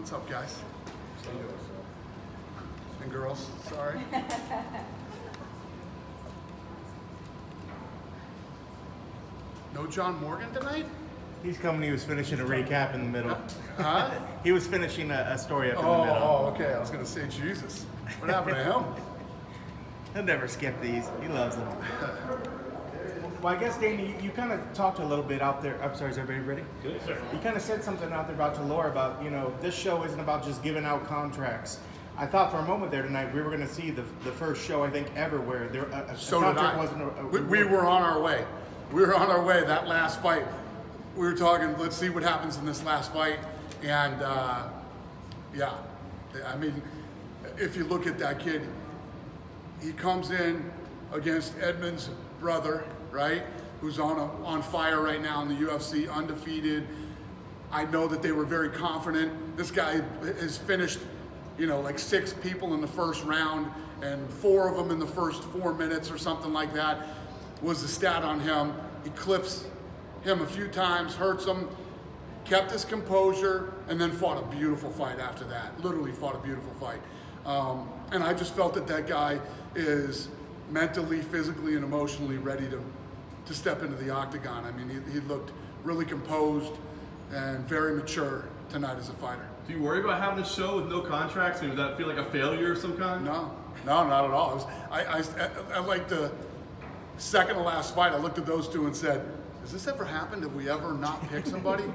What's up, guys? And girls, sorry. No John Morgan tonight? He's coming. He was finishing a recap in the middle. Huh? He was finishing a story up in the middle. Oh, okay. I was going to say, Jesus. What happened to him? He'll never skip these. He loves them. Well, I guess, Dana, you kind of talked a little bit out there. I'm sorry, is everybody ready? Good, sir. You kind of said something out there about Laura about, this show isn't about just giving out contracts. I thought for a moment there tonight we were going to see the first show, I think, ever where there a contract wasn't we were on our way. We were on our way. That last fight, we were talking, let's see what happens in this last fight. And, yeah, I mean, if you look at that kid, he comes in against Edmund's brother, right, who's on fire right now in the UFC, undefeated. I know that they were very confident. This guy has finished, like 6 people in the first round, and 4 of them in the first 4 minutes or something like that was the stat on him. He clips him a few times, hurts him, kept his composure, and then fought a beautiful fight after that. Literally fought a beautiful fight. And I just felt that that guy is mentally, physically, and emotionally ready to step into the octagon. I mean, he looked really composed and very mature tonight as a fighter. Do you worry about having a show with no contracts? I mean, would that feel like a failure of some kind? No, not at all. I like the second to last fight, I looked at those two and said, has this ever happened? Have we ever not picked somebody?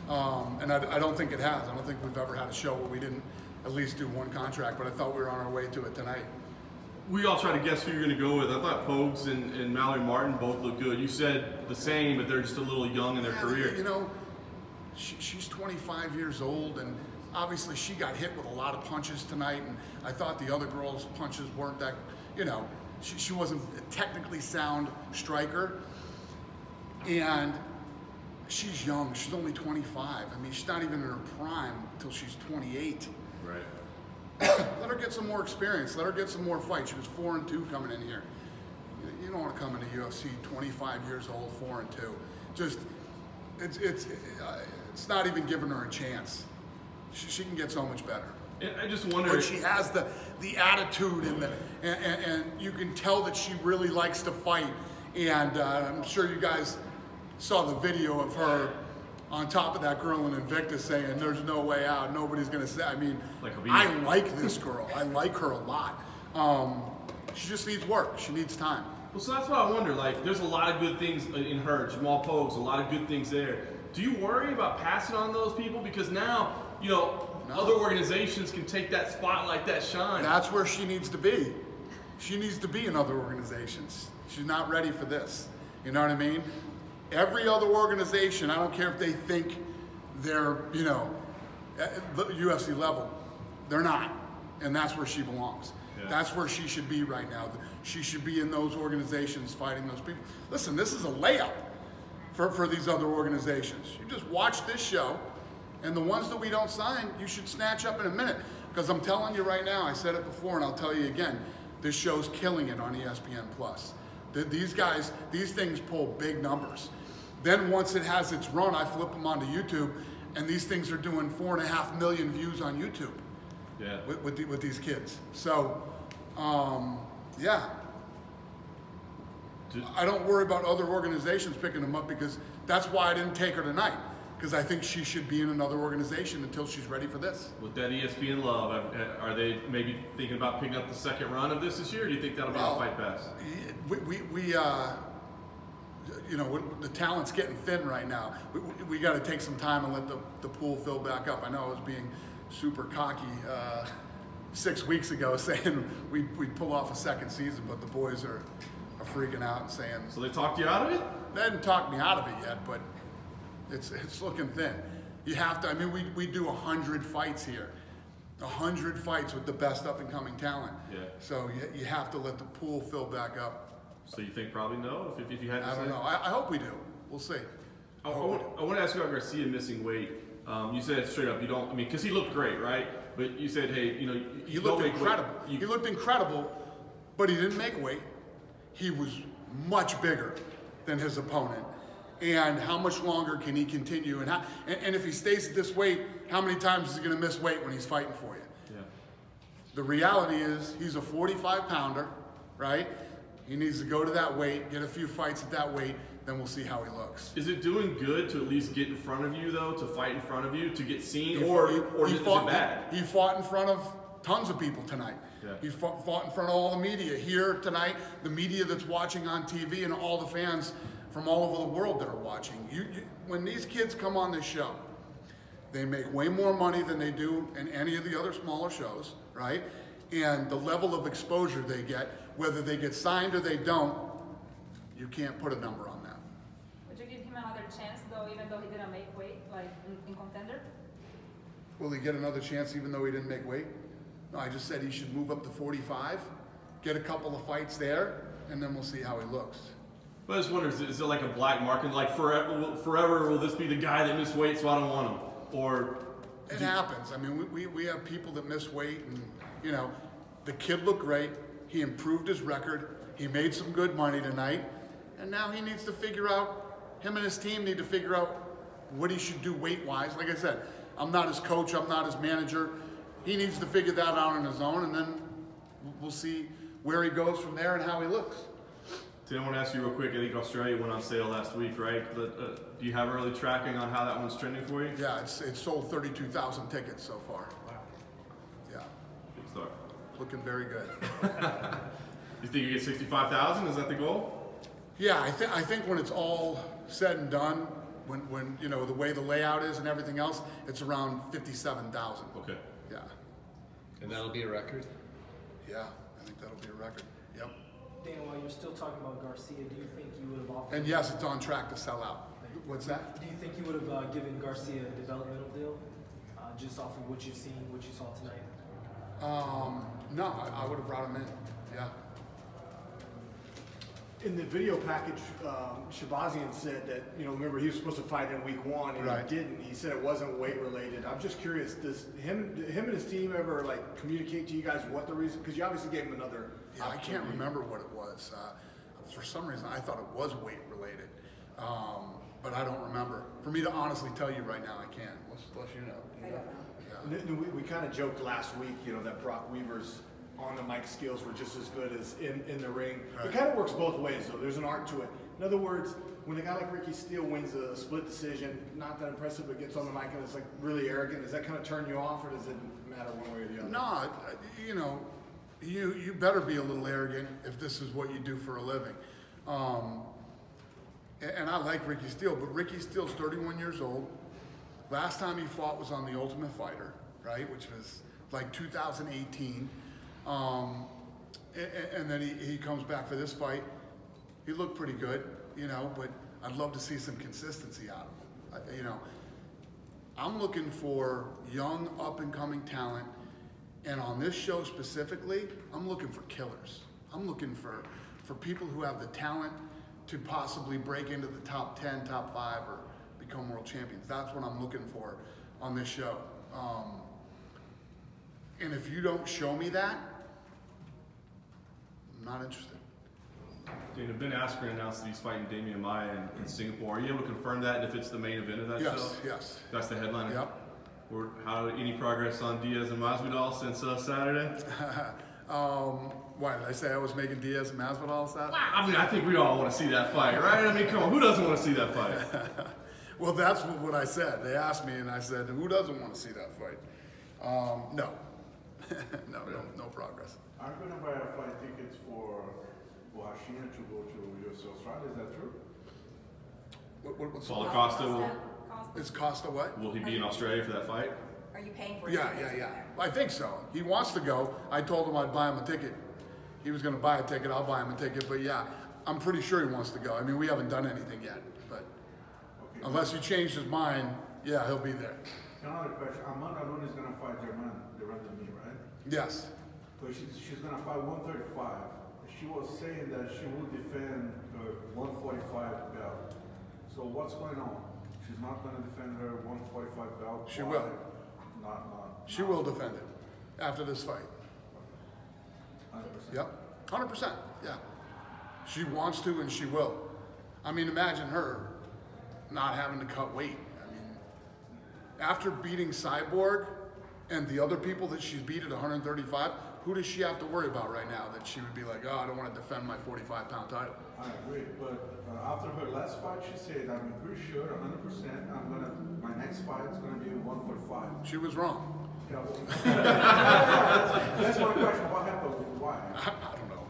And I don't think it has. I don't think we've ever had a show where we didn't at least do 1 contract, but I thought we were on our way to it tonight. We all try to guess who you're going to go with. I thought Pogues and Mallory Martin both look good. You said the same, but they're just a little young in their career. She's 25 years old, and obviously she got hit with a lot of punches tonight, and I thought the other girl's punches weren't that, she wasn't a technically sound striker, and she's young. She's only 25. I mean, she's not even in her prime until she's 28. Right. Let her get some more experience. Let her get some more fights. She was 4-2 coming in here. You don't want to come into UFC 25 years old, 4-2. Just, it's not even giving her a chance. She can get so much better. And I just wonder. But she has the attitude and you can tell that she really likes to fight. And I'm sure you guys saw the video of her on top of that girl in Invictus saying, there's no way out, nobody's gonna say. I mean, I like this girl. I like her a lot. She just needs work. She needs time. Well, so that's why I wonder, there's a lot of good things in her, Jamal Pogues, a lot of good things there. Do you worry about passing on those people? Because now, other organizations can take that spotlight, that shine. That's where she needs to be. She needs to be in other organizations. She's not ready for this. You know what I mean? Every other organization, I don't care if they think they're, at the UFC level, they're not. And that's where she belongs. Yeah. That's where she should be right now. She should be in those organizations fighting those people. Listen, this is a layup for these other organizations. You just watch this show, and the ones that we don't sign, you should snatch up in a minute. Because I'm telling you right now, I said it before and I'll tell you again, this show's killing it on ESPN+. These guys, these things pull big numbers. Then once it has its run, I flip them onto YouTube, and these things are doing 4.5 million views on YouTube. Yeah. With these kids. So, yeah. I don't worry about other organizations picking them up because that's why I didn't take her tonight. Because I think she should be in another organization until she's ready for this. With that ESPN love, are they maybe thinking about picking up the second run of this year, or do you think that'll be a fight pass? The talent's getting thin right now. We got to take some time and let the pool fill back up. I know I was being super cocky 6 weeks ago saying we'd pull off a second season, but the boys are freaking out and saying. So they talked you out of it? They didn't talk me out of it yet, but it's looking thin. You have to, I mean, we do 100 fights here. 100 fights with the best up-and-coming talent. Yeah. So you have to let the pool fill back up. So you think probably no, if you had to say? I don't know. I hope we do. We'll see. I want to ask you about Garcia missing weight. You said straight up, you don't, I mean, because he looked great, right? But you said, hey, he looked incredible. He looked incredible, but he didn't make weight. He was much bigger than his opponent. And how much longer can he continue? And if he stays at this weight, how many times is he going to miss weight when he's fighting for you? Yeah. The reality is he's a 45-pounder, right? He needs to go to that weight, get a few fights at that weight, then we'll see how he looks. Is it doing good to at least get in front of you, though, to fight in front of you, to get seen, or is it bad? He fought in front of tons of people tonight. Yeah. He fought in front of all the media here tonight, the media that's watching on TV, and all the fans from all over the world that are watching. When these kids come on this show, they make way more money than they do in any of the other smaller shows, right? And the level of exposure they get, whether they get signed or they don't, you can't put a number on that. Would you give him another chance, though, even though he didn't make weight, like in Contender? Will he get another chance even though he didn't make weight? No, I just said he should move up to 45, get a couple of fights there, and then we'll see how he looks. But I just wonder, is it like a black market? Like forever will this be the guy that missed weight, so I don't want him? Or it happens. I mean, we have people that miss weight, and you know, the kid looked great. He improved his record. He made some good money tonight, and now he needs to figure out. Him and his team need to figure out what he should do weight-wise. Like I said, I'm not his coach. I'm not his manager. He needs to figure that out on his own, and then we'll see where he goes from there and how he looks. I want to ask you real quick, I think Australia went on sale last week, right? Do you have early tracking on how that one's trending for you? Yeah, it's sold 32,000 tickets so far. Wow. Yeah. Good start. Looking very good. You think you get 65,000? Is that the goal? Yeah, I think when it's all said and done, when you know the way the layout is and everything else, it's around 57,000. Okay. Yeah. And that'll be a record? Yeah, I think that'll be a record. Yep. Dana, while you're still talking about Garcia, do you think you would have offered... And yes, it's on track to sell out. What's that? Do you think you would have given Garcia a developmental deal, just off of what you've seen, what you saw tonight? No, I would have brought him in. Yeah. In the video package, Shabazian said that, you know, remember he was supposed to fight in week 1 and Right. he didn't. He said it wasn't weight related. I'm just curious, does him and his team ever like communicate to you guys what the reason? Because you obviously gave him another. Yeah, I can't remember what it was. For some reason, I thought it was weight related, but I don't remember. For me to honestly tell you right now, I can't. Unless you know. I don't know. Yeah. We kind of joked last week, you know, that Brock Weaver's on the mic skills were just as good as in the ring. Right. It kind of works both ways, though. There's an art to it. In other words, when a guy like Ricky Steele wins a split decision, not that impressive, but gets on the mic and is like really arrogant, does that kind of turn you off, or does it matter one way or the other? No, you know, you better be a little arrogant if this is what you do for a living. And I like Ricky Steele, but Ricky Steele's 31 years old. Last time he fought was on The Ultimate Fighter, right, which was like 2018. And then he comes back for this fight. He looked pretty good, you know, but I'd love to see some consistency out of him. You know, I'm looking for young, up-and-coming talent, and on this show specifically, I'm looking for killers. I'm looking for people who have the talent to possibly break into the top 10, top 5, or become world champions. That's what I'm looking for on this show. And if you don't show me that, I'm not interested. Dana, Ben Askren announced that he's fighting Damian Maia in Singapore. Are you able to confirm that if it's the main event of that show? Yes. That's the headliner? Yep. Any progress on Diaz and Masvidal since Saturday? Why did I say I was making Diaz and Masvidal Saturday? I mean, I think we all want to see that fight, right? I mean, come on, who doesn't want to see that fight? Well, that's what I said. They asked me, and I said, "Who doesn't want to see that fight?" No, no progress. I'm going to buy fight tickets for Hashina to go to UFC Australia. Is that true? What's Paulo Costa Is Costa what? will he be in Australia for that fight? Are you paying for it? Yeah. I think so. He wants to go. I told him I'd buy him a ticket. He was going to buy a ticket. I'll buy him a ticket. But yeah, I'm pretty sure he wants to go. I mean, we haven't done anything yet. But unless he changed his mind, yeah, he'll be there. Another question. Amanda Nunes is going to fight the me, right? Yes. So she's going to fight 135. She was saying that she will defend her 145 belt. So what's going on? She's not going to defend her 145 belt? She will. She will defend it after this fight. 100%? Yep, 100%, yeah. She wants to and she will. I mean, imagine her not having to cut weight. I mean, after beating Cyborg and the other people that she's beat at 135, who does she have to worry about right now that she would be like, oh, I don't want to defend my 45-pound title? I agree, but after her last fight, she said, I'm pretty sure, 100%, my next fight is gonna be 145. She was wrong. Yeah, well, that's my question. What happened? Why? I don't know.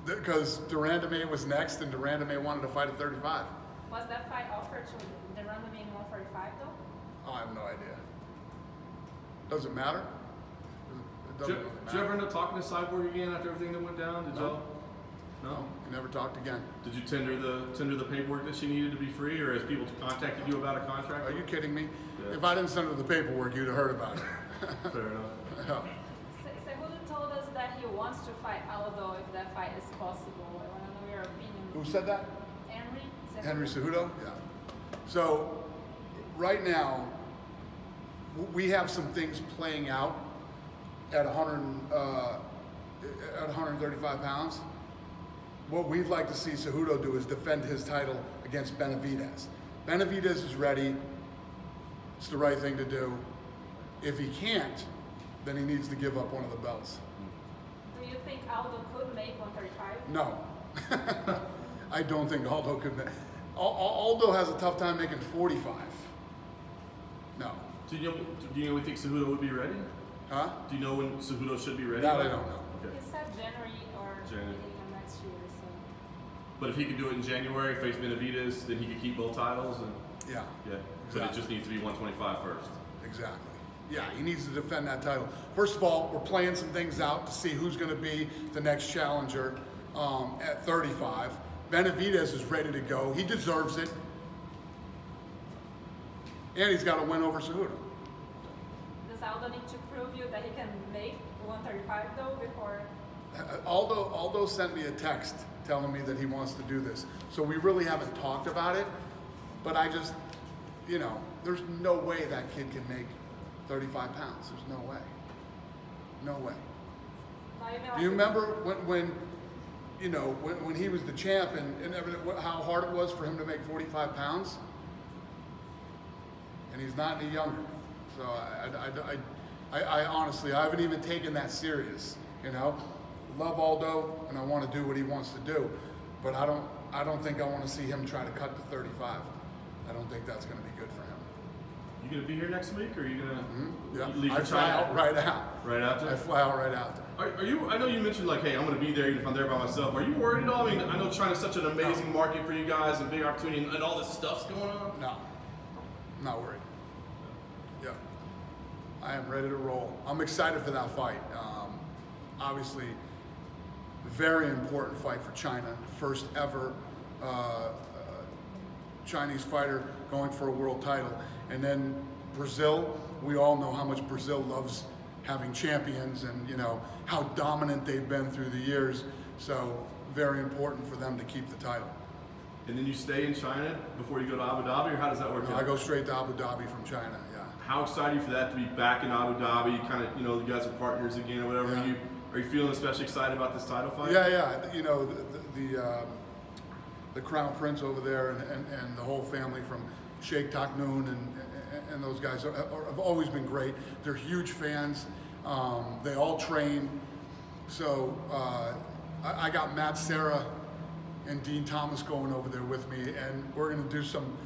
Because Durandame was next, and Durandame wanted to fight at 35. Was that fight offered to the random in 145 though? Oh, I have no idea. Doesn't matter. It doesn't really Did you ever matter. end up talking to Cyborg again after everything that went down? Did y'all? No. We never talked again. Did you tender the paperwork that she needed to be free, or has people contacted you about a contract? Are you kidding me? Yeah. If I didn't send her the paperwork, you'd have heard about it. Fair enough. Yeah. Cejudo told us that he wants to fight Aldo if that fight is possible. I want to know your opinion. Who said that? Henry Cejudo? Yeah. So, right now, we have some things playing out at 135 pounds. What we'd like to see Cejudo do is defend his title against Benavidez. Benavidez is ready. It's the right thing to do. If he can't, then he needs to give up one of the belts. Do you think Aldo could make 135? No. I don't think Aldo could make. Aldo has a tough time making 45. No. Do you know when you think Cejudo would be ready? Huh? Do you know when Cejudo should be ready? That I don't know. Okay. He said January or January. beginning of next year. So. But if he could do it in January, face Benavidez, then he could keep both titles. And Yeah. yeah. But it just needs to be 125 first. Exactly. Yeah, he needs to defend that title. First of all, we're playing some things out to see who's going to be the next challenger at 35. Benavidez is ready to go. He deserves it. And he's got to win over Cejudo. Does Aldo need to prove you that he can make 135 though before? Aldo sent me a text telling me that he wants to do this. So we really haven't talked about it, but I just, you know, there's no way that kid can make 35 pounds. There's no way. No way. Do you remember when you know, when he was the champ and everything, how hard it was for him to make 45 pounds? And he's not any younger. So I honestly, I haven't even taken that serious, you know? Love Aldo, and I want to do what he wants to do. But I don't think I want to see him try to cut to 35. I don't think that's going to be good for him. You gonna be here next week, or are you gonna Yeah, leave I for fly China? out right out. Right after? I fly out right after. Are you? I know you mentioned like, hey, I'm gonna be there even if I'm there by myself. Are you worried at all? I mean, I know China's such an amazing market for you guys and big opportunity, and all this stuff's going on. No, I'm not worried. Yeah, I am ready to roll. I'm excited for that fight. Obviously, very important fight for China. First ever Chinese fighter going for a world title. And then Brazil, we all know how much Brazil loves having champions and, you know, how dominant they've been through the years. So very important for them to keep the title. And then you stay in China before you go to Abu Dhabi, or how does that work? I go straight to Abu Dhabi from China, yeah. How excited are you for that to be back in Abu Dhabi? Kind of, you know, you guys are partners again or whatever. Yeah. Are you feeling especially excited about this title fight? Yeah. You know, the Crown Prince over there and the whole family from Sheikh Taknoon and those guys have always been great. They're huge fans. They all train. So I got Matt Serra and Dean Thomas going over there with me, and we're going to do some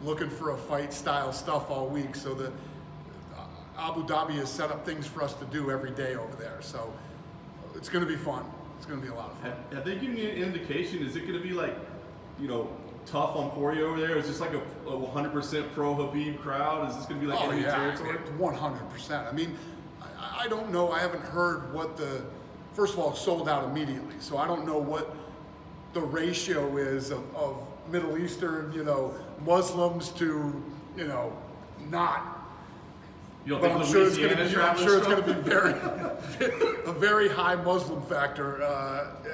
looking for a fight style stuff all week. So the Abu Dhabi has set up things for us to do every day over there. So it's going to be fun. It's going to be a lot of fun. Have they given you an indication? Is it going to be like, you know, tough on Poirier over there? Is this like a 100% pro Habib crowd? Is this going to be like enemy territory? 100%. I mean, I don't know. I haven't heard what first of all, it's sold out immediately. So I don't know what the ratio is of Middle Eastern, you know, Muslims to, you know, not. You don't But think I'm sure it's going Louisiana to be a very high Muslim factor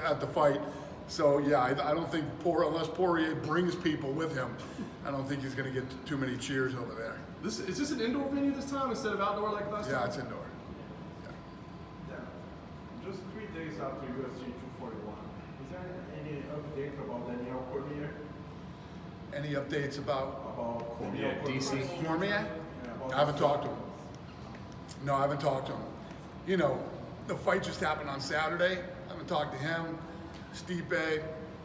at the fight. So yeah, I don't think unless Poirier brings people with him, I don't think he's going to get too many cheers over there. Is this an indoor venue this time instead of outdoor like last time? Yeah, it's indoor. Yeah. Just 3 days after UFC 241, is there any update about Daniel Cormier? Any updates about DC? Cormier? I haven't talked to him. No, I haven't talked to him. You know, the fight just happened on Saturday. I haven't talked to him. Stipe.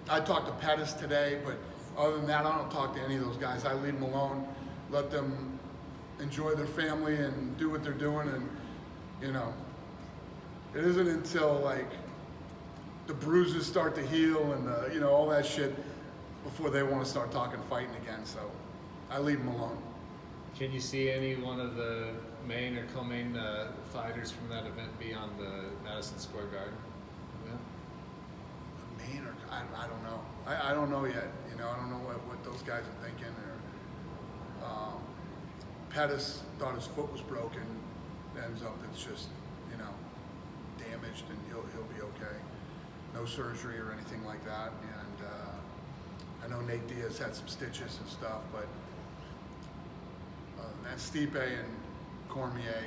I talked to Pettis today, but other than that, I don't talk to any of those guys. I leave them alone, let them enjoy their family and do what they're doing. And, you know, it isn't until, like, the bruises start to heal and, you know, all that shit before they want to start talking fighting again. So I leave them alone. Can you see any one of the main or co-main fighters from that event be on the Madison Square Garden event? Main or I don't know. I don't know yet. You know, I don't know what those guys are thinking. Or Pettis thought his foot was broken. Ends up it's just, you know, damaged, and he'll be okay. No surgery or anything like that. And I know Nate Diaz had some stitches and stuff, but that Stipe and Cormier,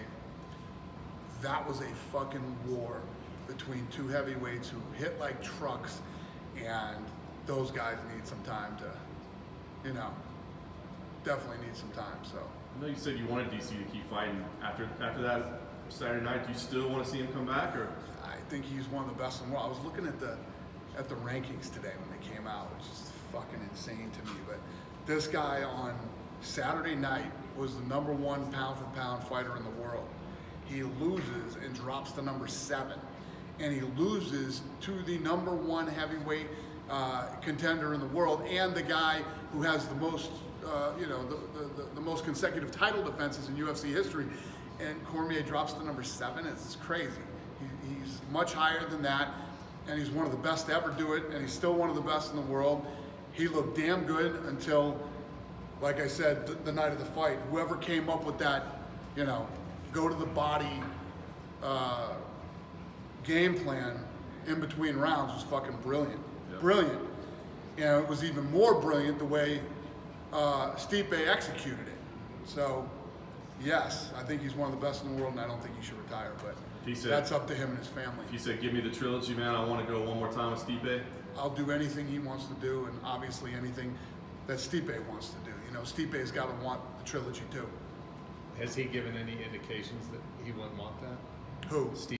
that was a fucking war between two heavyweights who hit like trucks, and those guys need some time to, you know, definitely need some time. So I know you said you wanted DC to keep fighting after that Saturday night. Do you still want to see him come back, or? I think he's one of the best in the world. I was looking at the rankings today when they came out, which is fucking insane to me. But this guy on Saturday night was the #1 pound-for-pound fighter in the world. He loses and drops to #7, and he loses to the #1 heavyweight contender in the world, and the guy who has the most, you know, the most consecutive title defenses in UFC history. And Cormier drops to #7. It's crazy. He's much higher than that, and he's one of the best to ever do it, and he's still one of the best in the world. He looked damn good until, like I said, the night of the fight. Whoever came up with that, you know, go to the body game plan in between rounds was fucking brilliant. Yeah. Brilliant. And it was even more brilliant the way Stipe executed it. So, yes, I think he's one of the best in the world, and I don't think he should retire, but that's up to him and his family. If he said, give me the trilogy, man, I want to go one more time with Stipe, I'll do anything he wants to do, and obviously anything that Stipe wants to do. You know, Stipe's got to want the trilogy too. Has he given any indications that he wouldn't want that? Who? Stipe.